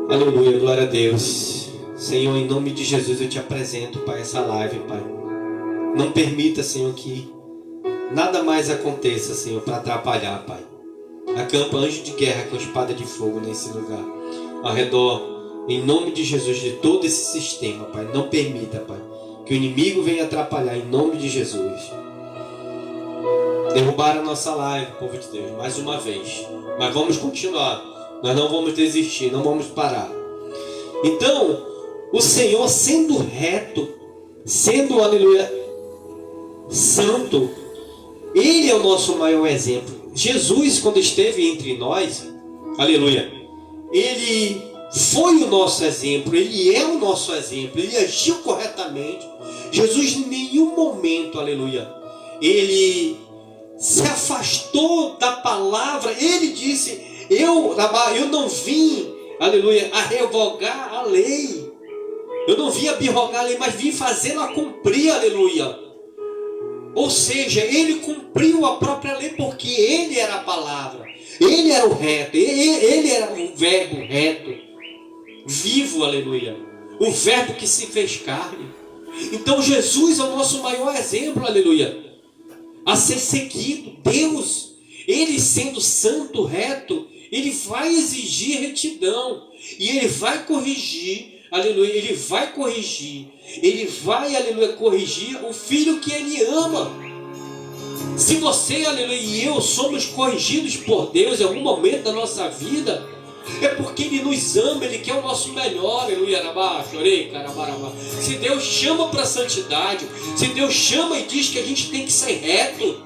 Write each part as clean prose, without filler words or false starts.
Aleluia, glória a Deus. Senhor, em nome de Jesus eu te apresento, Pai, essa live, Pai. Não permita, Senhor, que nada mais aconteça, Senhor, para atrapalhar, Pai. Acampa anjo de guerra com espada de fogo nesse lugar, ao redor, em nome de Jesus, de todo esse sistema, Pai. Não permita, Pai, que o inimigo venha atrapalhar, em nome de Jesus. Derrubar a nossa live, povo de Deus, mais uma vez. Mas vamos continuar. Nós não vamos desistir, não vamos parar. Então, o Senhor, sendo reto, sendo, aleluia, santo, Ele é o nosso maior exemplo. Jesus, quando esteve entre nós, aleluia, Ele foi o nosso exemplo, Ele é o nosso exemplo, Ele agiu corretamente. Jesus, em nenhum momento, aleluia, Ele se afastou da palavra. Ele disse: eu não vim, aleluia, a revogar a lei. Eu não vim abrogar a lei, mas vim fazê-la cumprir, aleluia. Ou seja, ele cumpriu a própria lei porque ele era a palavra. Ele era o reto, ele era o verbo reto, vivo, aleluia. O verbo que se fez carne. Então Jesus é o nosso maior exemplo, aleluia, a ser seguido. Deus, Ele sendo santo, reto, Ele vai exigir retidão. E Ele vai corrigir, aleluia, Ele vai corrigir. Ele vai, aleluia, corrigir o filho que Ele ama. Se você, aleluia, e eu somos corrigidos por Deus em algum momento da nossa vida, é porque Ele nos ama, Ele quer o nosso melhor, aleluia. Se Deus chama para a santidade, se Deus chama e diz que a gente tem que ser reto,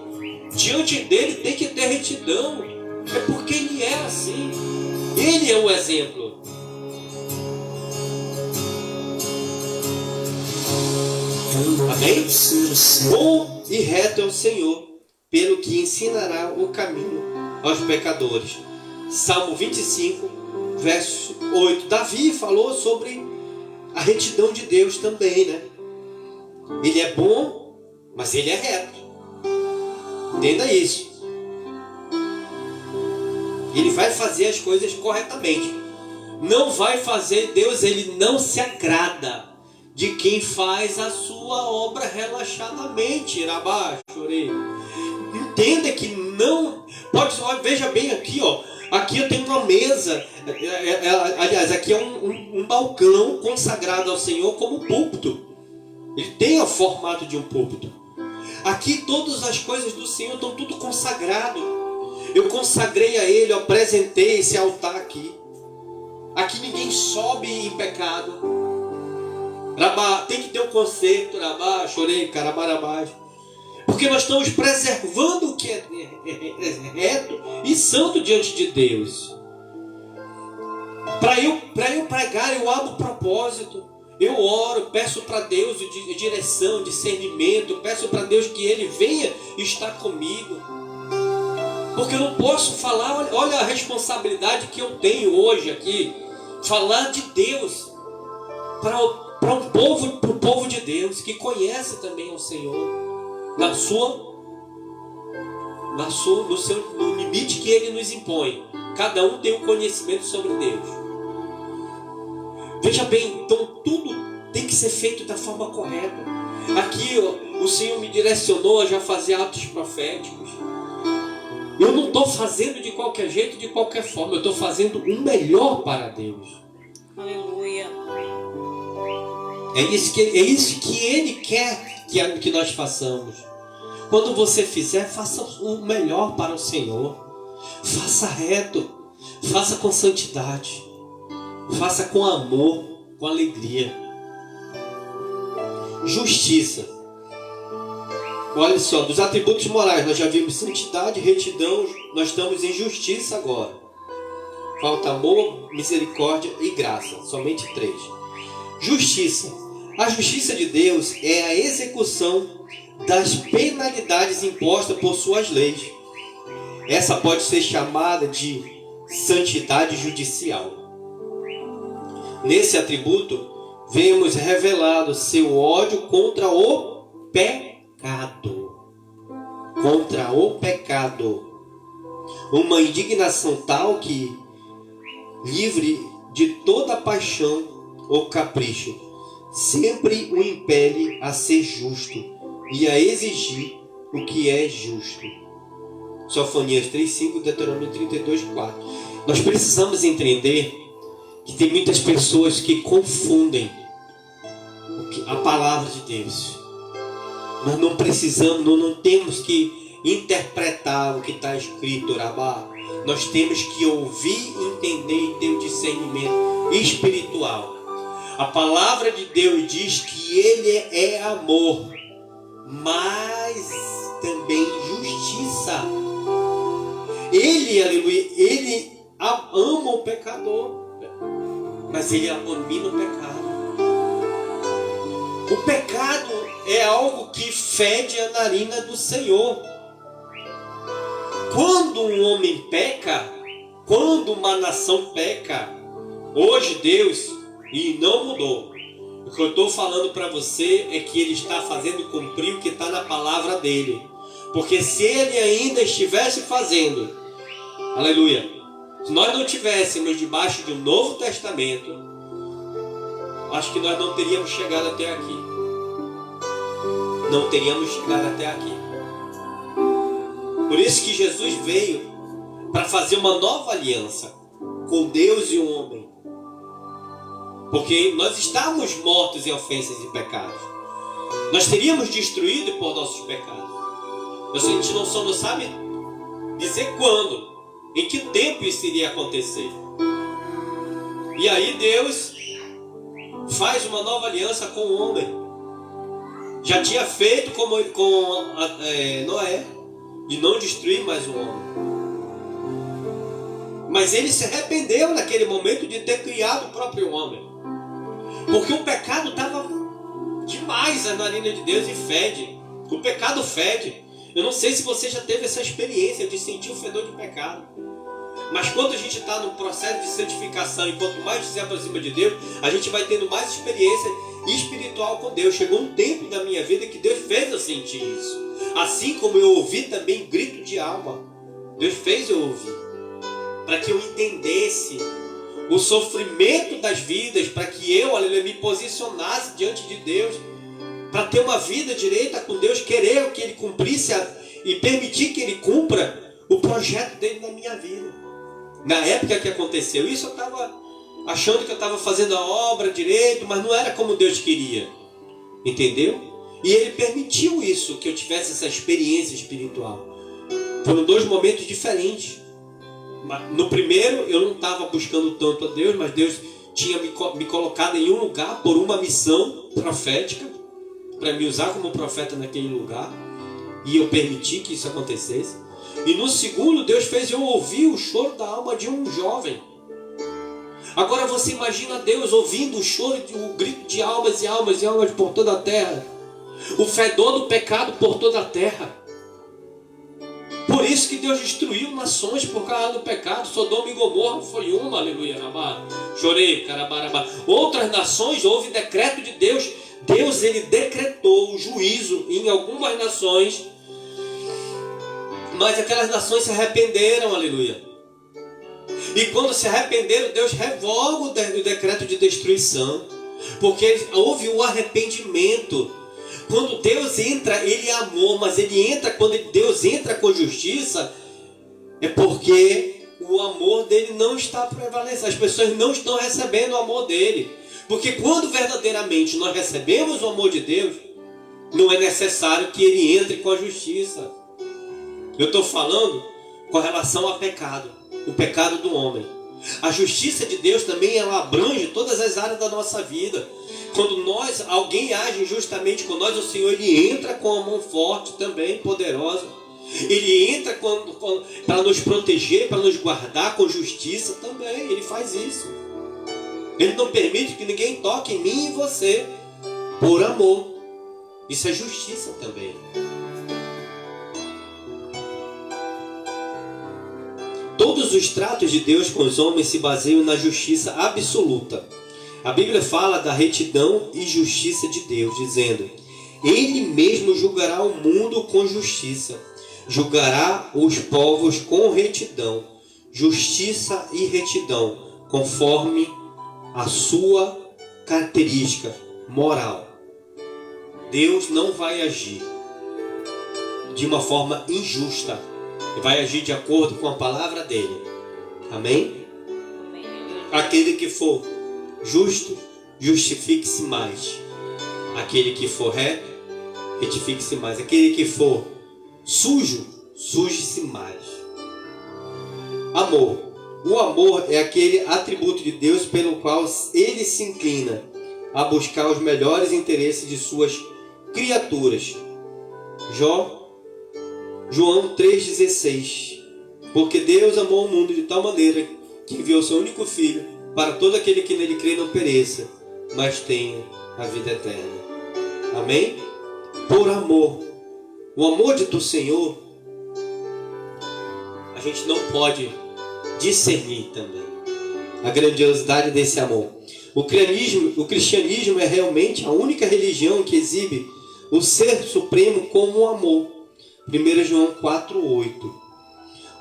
diante dele tem que ter retidão, é porque Ele é assim. Ele é o exemplo. Amém? Bom e reto é o Senhor, pelo que ensinará o caminho aos pecadores. Salmo 25, verso 8. Davi falou sobre a retidão de Deus também, né? Ele é bom, mas Ele é reto. Entenda isso. Ele vai fazer as coisas corretamente. Não vai fazer, Deus, Ele não se agrada de quem faz a sua obra relaxadamente. Entenda que não pode. Veja bem aqui, ó. Aqui eu tenho uma mesa. Aliás, aqui é um balcão consagrado ao Senhor como púlpito. Ele tem o formato de um púlpito. Aqui todas as coisas do Senhor estão tudo consagrado. Eu consagrei a Ele, eu apresentei esse altar aqui. Aqui ninguém sobe em pecado. Tem que ter um conserto. Porque nós estamos preservando o que é reto e santo diante de Deus. Para eu pregar, eu abro propósito. Eu oro, peço para Deus direção, discernimento. Peço para Deus que Ele venha estar comigo. Porque eu não posso falar, olha a responsabilidade que eu tenho hoje aqui. Falar de Deus para o povo de Deus, que conhece também o Senhor. No limite que Ele nos impõe. Cada um tem um conhecimento sobre Deus. Veja bem, então tudo tem que ser feito da forma correta. Aqui o Senhor me direcionou a já fazer atos proféticos. Eu não estou fazendo de qualquer jeito, de qualquer forma. Eu estou fazendo o melhor para Deus. Aleluia. É isso que Ele quer que nós façamos. Quando você fizer, faça o melhor para o Senhor. Faça reto. Faça com santidade. Faça com amor, com alegria. Justiça. Olha só, dos atributos morais nós já vimos santidade, retidão. Nós estamos em justiça agora. Falta amor, misericórdia e graça. Somente 3. Justiça. A justiça de Deus é a execução das penalidades impostas por suas leis. Essa pode ser chamada de santidade judicial. Nesse atributo, vemos revelado seu ódio contra o pecado. Contra o pecado. Uma indignação tal que, livre de toda paixão ou capricho, sempre o impele a ser justo e a exigir o que é justo. Sofonias 3:5, Deuteronômio 32:4. Nós precisamos entender que tem muitas pessoas que confundem a palavra de Deus. Nós não precisamos, não temos que interpretar o que está escrito, Rabá. Nós temos que ouvir, entender e ter o discernimento espiritual. A palavra de Deus diz que Ele é amor, mas também justiça. Ele, aleluia, Ele ama o pecador, mas Ele abomina o pecado. O pecado é algo que fede a narina do Senhor. Quando um homem peca, quando uma nação peca, hoje Deus, e não mudou, o que eu estou falando para você é que Ele está fazendo cumprir o que está na palavra dEle. Porque se Ele ainda estivesse fazendo, aleluia, se nós não estivéssemos debaixo de um Novo Testamento, acho que nós não teríamos chegado até aqui. Não teríamos chegado até aqui. Por isso que Jesus veio para fazer uma nova aliança com Deus e o homem. Porque nós estávamos mortos em ofensas e pecados. Nós teríamos destruído por nossos pecados. A gente não sabe dizer quando, em que tempo isso iria acontecer. E aí Deus faz uma nova aliança com o homem. Já tinha feito com Noé, de não destruir mais o homem. Mas ele se arrependeu naquele momento de ter criado o próprio homem. Porque o pecado estava demais na narina de Deus e fede. O pecado fede. Eu não sei se você já teve essa experiência de sentir o fedor de pecado. Mas quando a gente está no processo de santificação e quanto mais se aproxima de Deus, a gente vai tendo mais experiência espiritual com Deus. Chegou um tempo da minha vida que Deus fez eu sentir isso. Assim como eu ouvi também grito de alma. Deus fez eu ouvir. Para que eu entendesse o sofrimento das vidas, para que eu, aleluia, me posicionasse diante de Deus, para ter uma vida direita com Deus, querer que Ele cumprisse e permitir que Ele cumpra o projeto dele na minha vida. Na época que aconteceu isso, eu estava achando que eu estava fazendo a obra direito, mas não era como Deus queria. Entendeu? E Ele permitiu isso, que eu tivesse essa experiência espiritual. Foram dois momentos diferentes. No primeiro, eu não estava buscando tanto a Deus, mas Deus tinha me colocado em um lugar por uma missão profética, para me usar como profeta naquele lugar. E eu permiti que isso acontecesse. E no segundo, Deus fez eu ouvir o choro da alma de um jovem. Agora você imagina Deus ouvindo o choro, o grito de almas e almas e almas por toda a terra. O fedor do pecado por toda a terra. Por isso que Deus destruiu nações por causa do pecado. Sodoma e Gomorra foi uma, aleluia, rabá. Chorei, carabarabá. Outras nações, houve decreto de Deus. Deus, Ele decretou o juízo em algumas nações. Mas aquelas nações se arrependeram, aleluia. E quando se arrependeram, Deus revoga o decreto de destruição. Porque houve o arrependimento. Quando Deus entra, Ele é amor, mas Ele entra, quando Deus entra com justiça, é porque o amor dele não está prevalecendo. As pessoas não estão recebendo o amor dele. Porque quando verdadeiramente nós recebemos o amor de Deus, não é necessário que Ele entre com a justiça. Eu estou falando com relação ao pecado, o pecado do homem. A justiça de Deus também, ela abrange todas as áreas da nossa vida. Quando alguém age injustamente com nós, o Senhor, Ele entra com a mão forte também, poderosa. Ele entra para nos proteger, para nos guardar com justiça também. Ele faz isso. Ele não permite que ninguém toque em mim e em você, por amor. Isso é justiça também. Todos os tratos de Deus com os homens se baseiam na justiça absoluta. A Bíblia fala da retidão e justiça de Deus, dizendo: Ele mesmo julgará o mundo com justiça, julgará os povos com retidão, justiça e retidão, conforme a sua característica moral. Deus não vai agir de uma forma injusta. Ele vai agir de acordo com a palavra dele. Amém? Aquele que for justo, justifique-se mais. Aquele que for reto, retifique-se mais. Aquele que for sujo, suje-se mais. Amor. O amor é aquele atributo de Deus pelo qual ele se inclina a buscar os melhores interesses de suas criaturas. João 3,16. Porque Deus amou o mundo de tal maneira que enviou seu único Filho para todo aquele que nele crê não pereça, mas tenha a vida eterna. Amém? Por amor. O amor do Senhor, a gente não pode discernir também a grandiosidade desse amor. O cristianismo é realmente a única religião que exibe o ser supremo como amor. 1 João 4,8.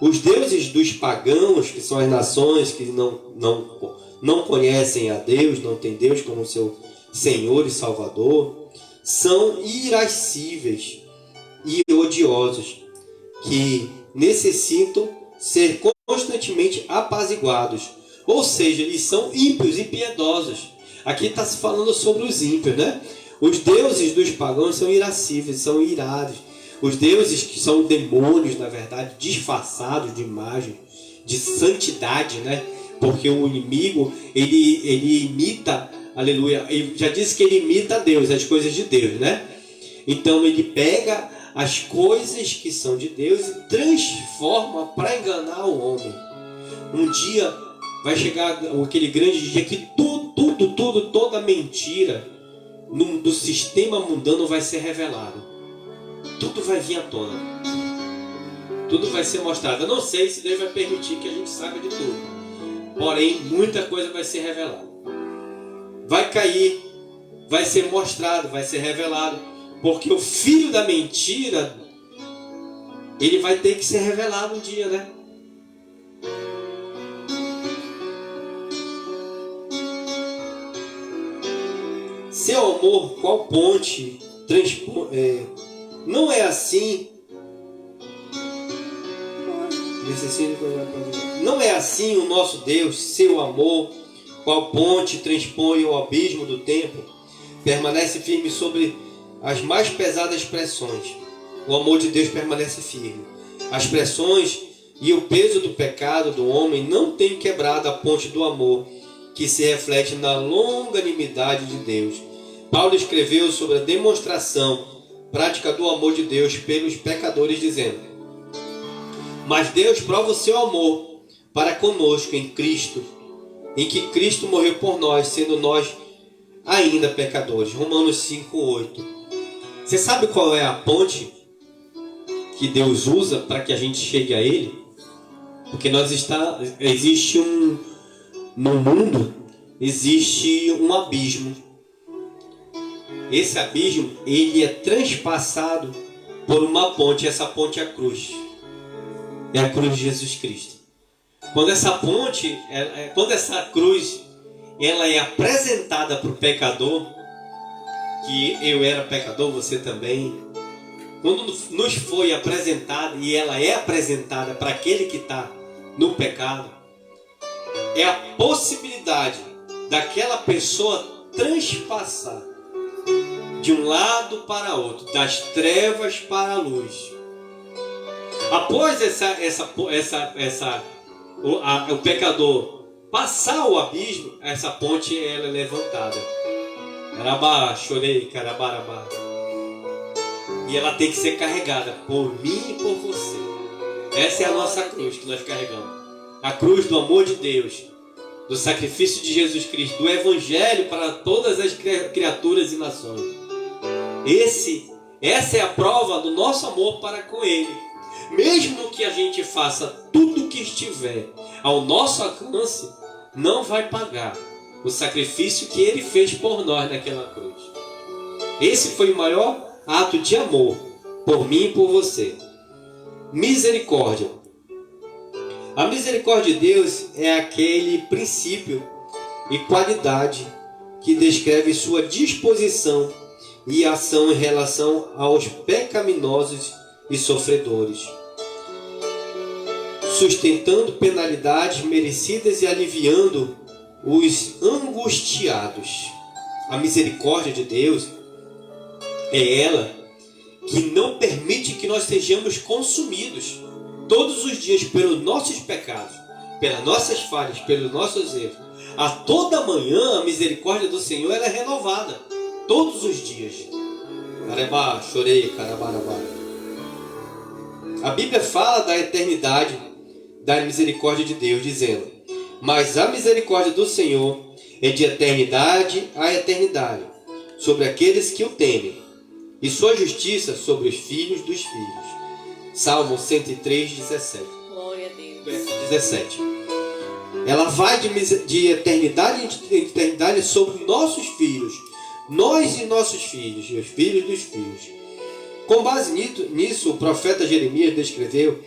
Os deuses dos pagãos, que são as nações que não conhecem a Deus, não têm Deus como seu Senhor e Salvador, são irascíveis e odiosos, que necessitam ser constantemente apaziguados. Ou seja, eles são ímpios e impiedosos. Aqui está se falando sobre os ímpios, né? Os deuses dos pagãos são irascíveis, são irados. Os deuses que são demônios, na verdade, disfarçados de imagem, de santidade, né? Porque o inimigo, ele imita, aleluia, ele já disse que ele imita Deus, as coisas de Deus, né? Então ele pega as coisas que são de Deus e transforma para enganar o homem. Um dia vai chegar aquele grande dia que toda mentira do sistema mundano vai ser revelado. Tudo vai vir à tona. Tudo vai ser mostrado. Eu não sei se Deus vai permitir que a gente saiba de tudo. Porém, muita coisa vai ser revelada. Vai cair, vai ser mostrado, vai ser revelado. Porque o filho da mentira, ele vai ter que ser revelado um dia, né? Seu amor, qual ponte não é assim. Não é assim o nosso Deus, seu amor, qual ponte transpõe o abismo do tempo, permanece firme sobre as mais pesadas pressões. O amor de Deus permanece firme. As pressões e o peso do pecado do homem não têm quebrado a ponte do amor, que se reflete na longanimidade de Deus. Paulo escreveu sobre a demonstração prática do amor de Deus pelos pecadores, dizendo: mas Deus prova o seu amor para conosco em Cristo, em que Cristo morreu por nós, sendo nós ainda pecadores. Romanos 5,8. Você sabe qual é a ponte que Deus usa para que a gente chegue a Ele? Porque existe no mundo existe um abismo. Esse abismo, ele é transpassado por uma ponte. Essa ponte é a cruz. É a cruz de Jesus Cristo. Quando essa cruz ela é apresentada para o pecador, que eu era pecador, você também. Quando nos foi apresentada, e ela é apresentada para aquele que está no pecado, é a possibilidade daquela pessoa transpassar de um lado para outro, das trevas para a luz. Após o pecador passar o abismo, essa ponte ela é levantada. Carabá, chorei, carabarabá. E ela tem que ser carregada por mim e por você. Essa é a nossa cruz que nós carregamos. A cruz do amor de Deus, do sacrifício de Jesus Cristo, do Evangelho para todas as criaturas e nações. Essa é a prova do nosso amor para com Ele. Mesmo que a gente faça tudo o que estiver ao nosso alcance, não vai pagar o sacrifício que Ele fez por nós naquela cruz. Esse foi o maior ato de amor por mim e por você. Misericórdia. A misericórdia de Deus é aquele princípio e qualidade que descreve sua disposição e ação em relação aos pecaminosos e sofredores, sustentando penalidades merecidas e aliviando os angustiados. A misericórdia de Deus é ela que não permite que nós sejamos consumidos todos os dias pelos nossos pecados, pelas nossas falhas, pelos nossos erros. A toda manhã a misericórdia do Senhor ela é renovada, todos os dias. Carabá, chorei, carabarabá. A Bíblia fala da eternidade da misericórdia de Deus, dizendo: mas a misericórdia do Senhor é de eternidade a eternidade sobre aqueles que o temem, e sua justiça sobre os filhos dos filhos. Salmo 103, 17. Glória a Deus. Verso 17. Ela vai de eternidade em eternidade sobre nossos filhos, nós e nossos filhos, e os filhos dos filhos. Com base nisso, o profeta Jeremias descreveu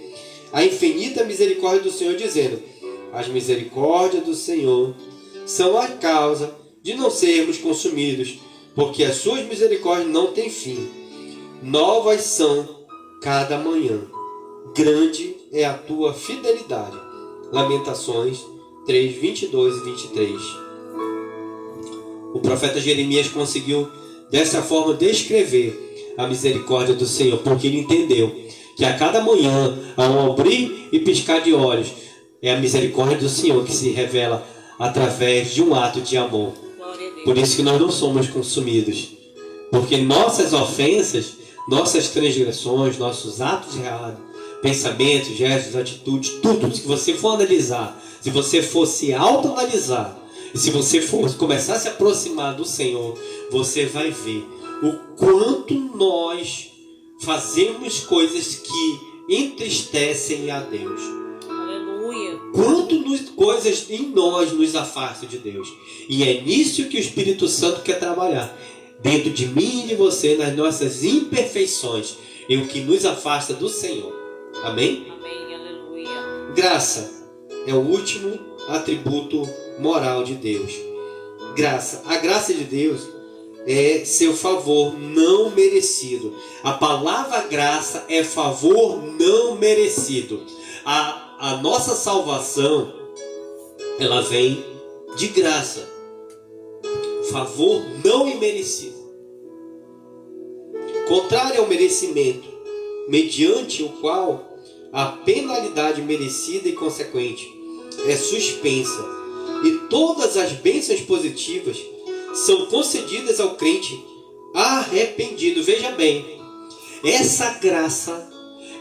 a infinita misericórdia do Senhor, dizendo: as misericórdias do Senhor são a causa de não sermos consumidos, porque as suas misericórdias não têm fim. Novas são cada manhã. Grande é a tua fidelidade. Lamentações 3, 22 e 23. O profeta Jeremias conseguiu dessa forma descrever a misericórdia do Senhor, porque ele entendeu que a cada manhã, ao abrir e piscar de olhos, é a misericórdia do Senhor que se revela através de um ato de amor. Por isso que nós não somos consumidos, porque nossas ofensas, nossas transgressões, nossos atos errados, pensamentos, gestos, atitudes, tudo que você for analisar, se você for se autoanalisar, e se você for começar a se aproximar do Senhor, você vai ver o quanto nós fazemos coisas que entristecem a Deus. Aleluia. Quanto coisas em nós nos afastam de Deus. E é nisso que o Espírito Santo quer trabalhar. Dentro de mim e de você, nas nossas imperfeições. É o que nos afasta do Senhor. Amém? Amém. Aleluia. Graça é o último atributo moral de Deus. Graça. A graça de Deus é seu favor não merecido. A palavra graça é favor não merecido. A nossa salvação, ela vem de graça. Favor não imerecido. Contrário ao merecimento, mediante o qual a penalidade merecida e consequente é suspensa, e todas as bênçãos positivas são concedidas ao crente arrependido. Veja bem, essa graça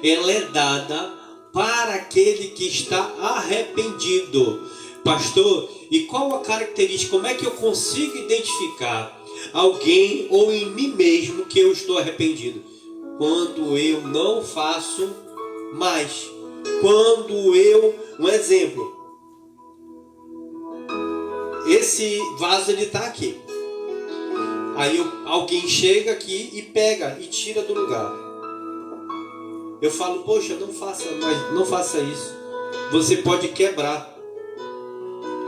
ela é dada para aquele que está arrependido. Pastor, e qual a característica? Como é que eu consigo identificar alguém ou em mim mesmo que eu estou arrependido? Quando eu não faço mais. Quando eu... Um exemplo. Esse vaso ele está aqui. Aí alguém chega aqui e pega e tira do lugar. Eu falo, poxa, não faça isso. Você pode quebrar.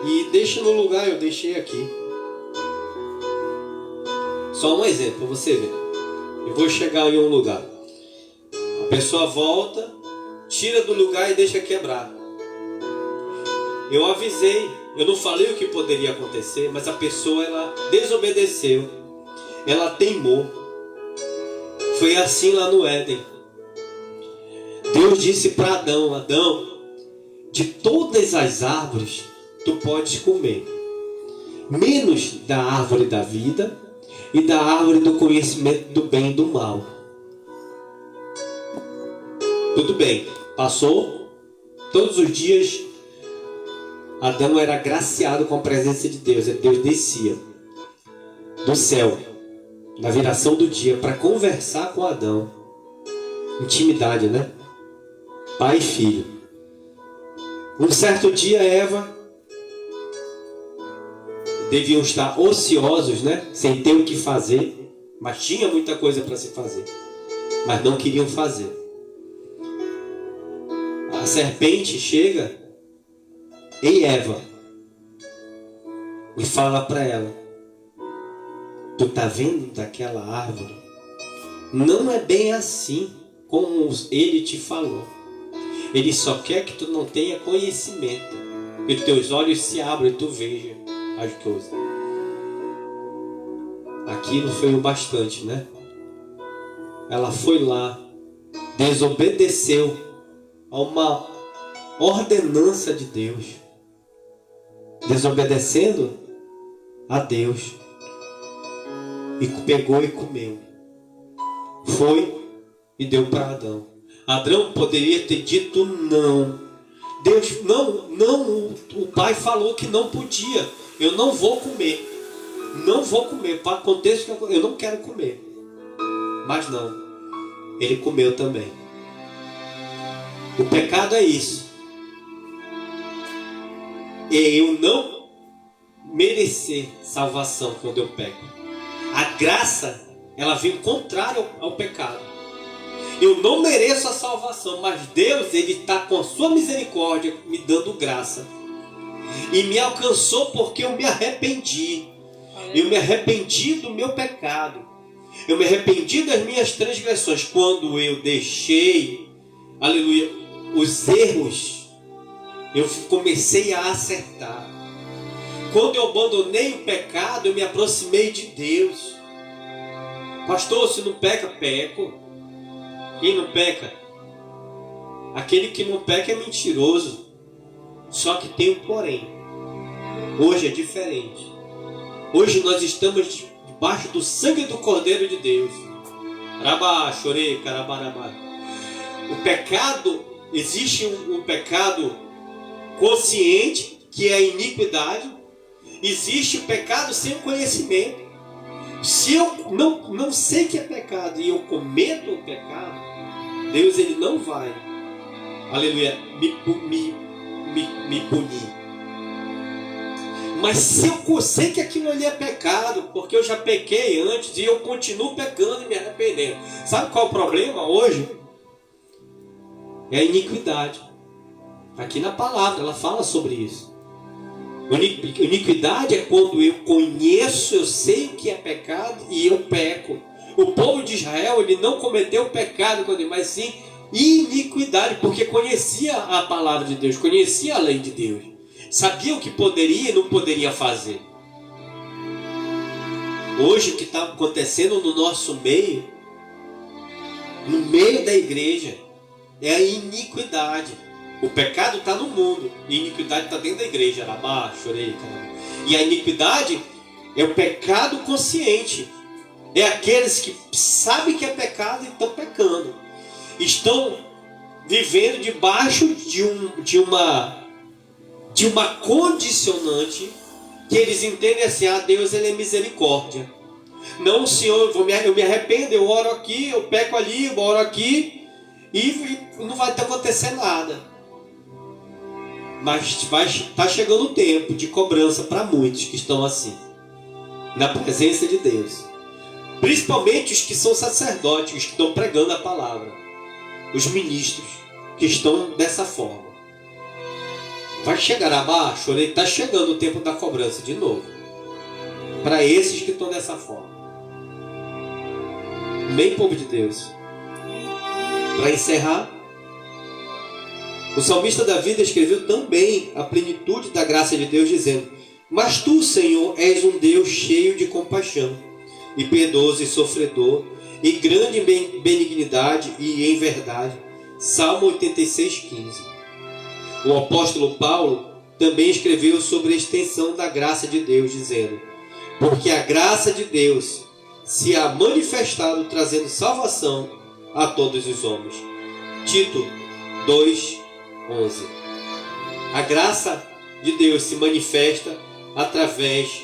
E deixa no lugar, eu deixei aqui. Só um exemplo para você ver. Eu vou chegar em um lugar. A pessoa volta, tira do lugar e deixa quebrar. Eu avisei, eu não falei o que poderia acontecer, mas a pessoa ela desobedeceu. Ela teimou. Foi assim lá no Éden. Deus disse para Adão: Adão, de todas as árvores tu podes comer, menos da árvore da vida e da árvore do conhecimento do bem e do mal. Tudo bem, passou. Todos os dias Adão era agraciado com a presença de Deus. Deus descia do céu na viração do dia para conversar com Adão. Intimidade, né? Pai e filho. Um certo dia Eva deviam estar ociosos, né? Sem ter o que fazer, mas tinha muita coisa para se fazer, mas não queriam fazer. A serpente chega: ei Eva, e fala para ela: tu tá vendo daquela árvore? Não é bem assim como ele te falou. Ele só quer que tu não tenha conhecimento, que teus olhos se abram e tu veja as coisas. Aquilo foi o bastante, né? Ela foi lá, desobedeceu a uma ordenança de Deus, desobedecendo a Deus, e pegou e comeu. Foi e deu para Adão. Adão poderia ter dito não. Deus, não, o pai falou que não podia. Eu não vou comer. Não vou comer. Para contexto que eu não quero comer. Mas não. Ele comeu também. O pecado é isso. É eu não merecer salvação quando eu peco. A graça, ela vem contrária ao pecado. Eu não mereço a salvação, mas Deus, Ele está com a sua misericórdia me dando graça. E me alcançou porque eu me arrependi. Eu me arrependi do meu pecado. Eu me arrependi das minhas transgressões. Quando eu deixei, aleluia, os erros, eu comecei a acertar. Quando eu abandonei o pecado, eu me aproximei de Deus. Pastor, se não peca, peco. Quem não peca? Aquele que não peca é mentiroso. Só que tem um porém. Hoje é diferente. Hoje nós estamos debaixo do sangue do Cordeiro de Deus. Rabá, chorei, carabarabá. O pecado, existe um pecado consciente, que é a iniquidade. Existe o pecado sem conhecimento. Se eu não sei que é pecado e eu cometo o pecado, Deus, Ele não vai, aleluia, me punir. Mas se eu sei que aquilo ali é pecado, porque eu já pequei antes e eu continuo pecando e me arrependendo. Sabe qual é o problema hoje? É a iniquidade. Aqui na palavra ela fala sobre isso. Iniquidade é quando eu conheço, eu sei o que é pecado e eu peco. O povo de Israel, ele não cometeu pecado, mas sim iniquidade, porque conhecia a palavra de Deus, conhecia a lei de Deus, sabia o que poderia e não poderia fazer. Hoje o que está acontecendo no nosso meio, no meio da igreja, é a iniquidade. O pecado está no mundo e a iniquidade está dentro da igreja. Rabá, chorei, caramba. E a iniquidade é o pecado consciente. É aqueles que sabem que é pecado e estão pecando. Estão vivendo debaixo de uma condicionante que eles entendem assim: ah, Deus, Ele é misericórdia. Não, Senhor, eu me arrependo, eu oro aqui, eu peco ali, eu oro aqui e não vai acontecer nada. Mas está chegando o tempo de cobrança para muitos que estão assim, na presença de Deus. Principalmente os que são sacerdotes, os que estão pregando a palavra. Os ministros que estão dessa forma. Vai chegar abaixo, está chegando o tempo da cobrança de novo. Para esses que estão dessa forma. Amém, povo de Deus? Para encerrar, o salmista Davi escreveu também a plenitude da graça de Deus, dizendo: mas tu, Senhor, és um Deus cheio de compaixão, e piedoso e sofredor, e grande em benignidade e em verdade. Salmo 86:15. O apóstolo Paulo também escreveu sobre a extensão da graça de Deus, dizendo: porque a graça de Deus se há manifestado, trazendo salvação a todos os homens. Tito 2:11. A graça de Deus se manifesta através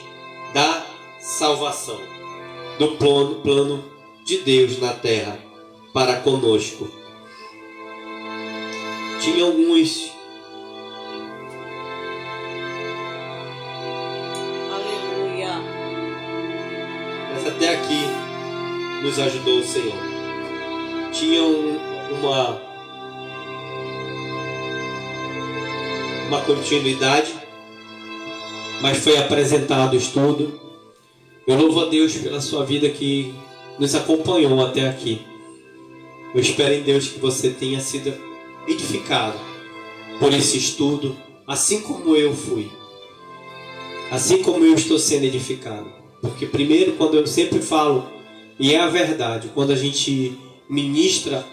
da salvação, do plano de Deus na terra para conosco. Tinha alguns. Aleluia. Mas até aqui nos ajudou o Senhor. Tinha uma continuidade mas foi apresentado o estudo. Eu louvo a Deus pela sua vida que nos acompanhou até aqui. Eu espero em Deus que você tenha sido edificado por esse estudo, assim como eu fui. Assim como eu estou sendo edificado. Porque primeiro, quando eu sempre falo, e é a verdade, quando a gente ministra,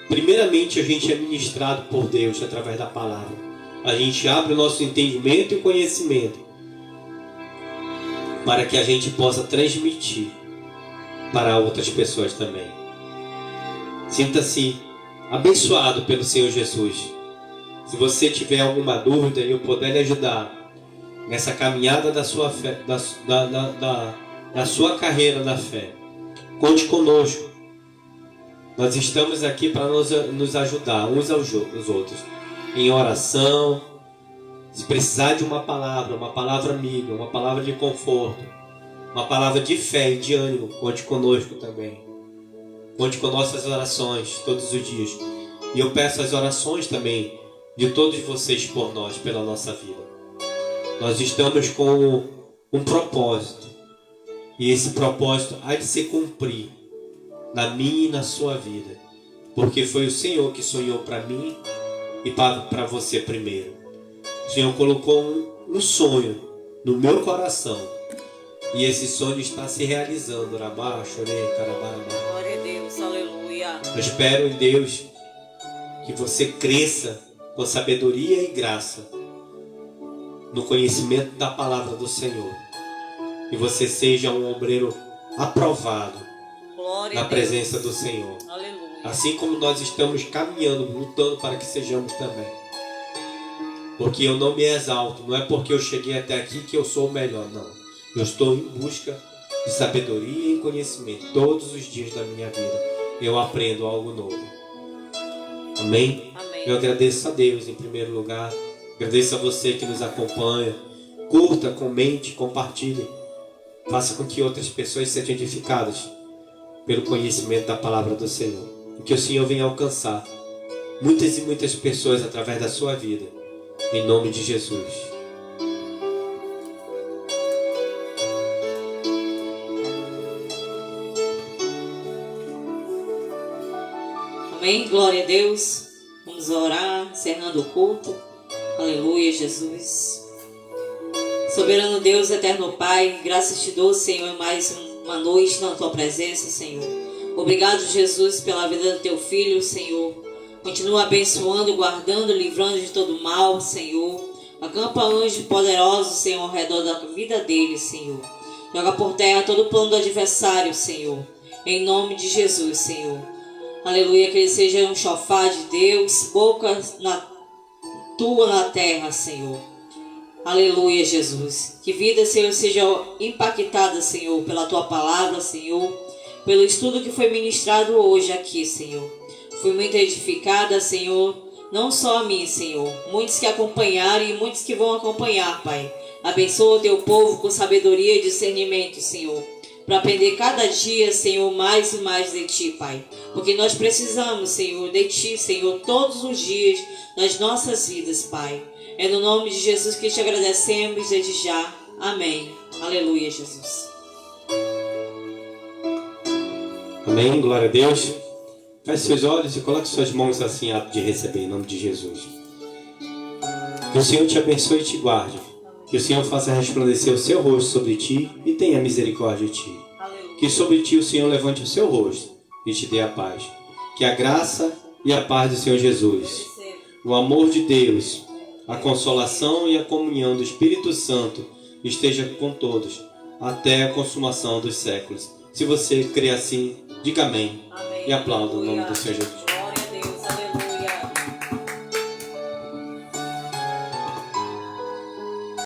primeiramente a gente é ministrado por Deus através da palavra. A gente abre o nosso entendimento e conhecimento para que a gente possa transmitir para outras pessoas também. Sinta-se abençoado pelo Senhor Jesus. Se você tiver alguma dúvida e eu puder lhe ajudar nessa caminhada da sua fé, da sua carreira da fé, conte conosco. Nós estamos aqui para nos ajudar uns aos outros em oração. Se precisar de uma palavra amiga, uma palavra de conforto, uma palavra de fé e de ânimo, conte conosco também. Conte com nossas orações todos os dias. E eu peço as orações também de todos vocês por nós, pela nossa vida. Nós estamos com um propósito. E esse propósito há de se cumprir na minha e na sua vida. Porque foi o Senhor que sonhou para mim e para você primeiro. O Senhor colocou um sonho no meu coração. E esse sonho está se realizando. Glória a Deus, aleluia. Eu espero em Deus que você cresça com sabedoria e graça no conhecimento da palavra do Senhor. Que você seja um obreiro aprovado na presença do Senhor. Aleluia. Assim como nós estamos caminhando, lutando para que sejamos também. Porque eu não me exalto, não é porque eu cheguei até aqui que eu sou o melhor, não. Eu estou em busca de sabedoria e conhecimento. Todos os dias da minha vida eu aprendo algo novo. Amém? Amém. Eu agradeço a Deus em primeiro lugar. Agradeço a você que nos acompanha. Curta, comente, compartilhe. Faça com que outras pessoas sejam edificadas pelo conhecimento da palavra do Senhor. E que o Senhor venha alcançar muitas e muitas pessoas através da sua vida. Em nome de Jesus. Amém, glória a Deus. Vamos orar, encerrando o culto. Aleluia, Jesus. Soberano Deus, eterno Pai, graças te dou, Senhor, mais uma noite na tua presença, Senhor. Obrigado, Jesus, pela vida do teu filho, Senhor. Continua abençoando, guardando, livrando de todo mal, Senhor. Acampa anjos poderosos, Senhor, ao redor da vida dele, Senhor. Joga por terra todo o plano do adversário, Senhor. Em nome de Jesus, Senhor. Aleluia, que ele seja um chofar de Deus, boca tua na terra, Senhor. Aleluia, Jesus. Que vida, Senhor, seja impactada, Senhor, pela tua palavra, Senhor. Pelo estudo que foi ministrado hoje aqui, Senhor. Fui muito edificada, Senhor. Não só a mim, Senhor. Muitos que acompanharam e muitos que vão acompanhar, Pai. Abençoa o teu povo com sabedoria e discernimento, Senhor. Para aprender cada dia, Senhor, mais e mais de Ti, Pai. Porque nós precisamos, Senhor, de Ti, Senhor, todos os dias das nossas vidas, Pai. É no nome de Jesus que te agradecemos desde já. Amém. Aleluia, Jesus. Amém, glória a Deus. Feche seus olhos e coloque suas mãos assim, ato de receber, em nome de Jesus. Que o Senhor te abençoe e te guarde. Que o Senhor faça resplandecer o seu rosto sobre ti e tenha misericórdia de ti. Aleluia. Que sobre ti o Senhor levante o seu rosto e te dê a paz. Que a graça e a paz do Senhor Jesus, o amor de Deus, a consolação e a comunhão do Espírito Santo esteja com todos, até a consumação dos séculos. Se você crê assim, diga amém. Amém. E aplauda o nome do Senhor Jesus.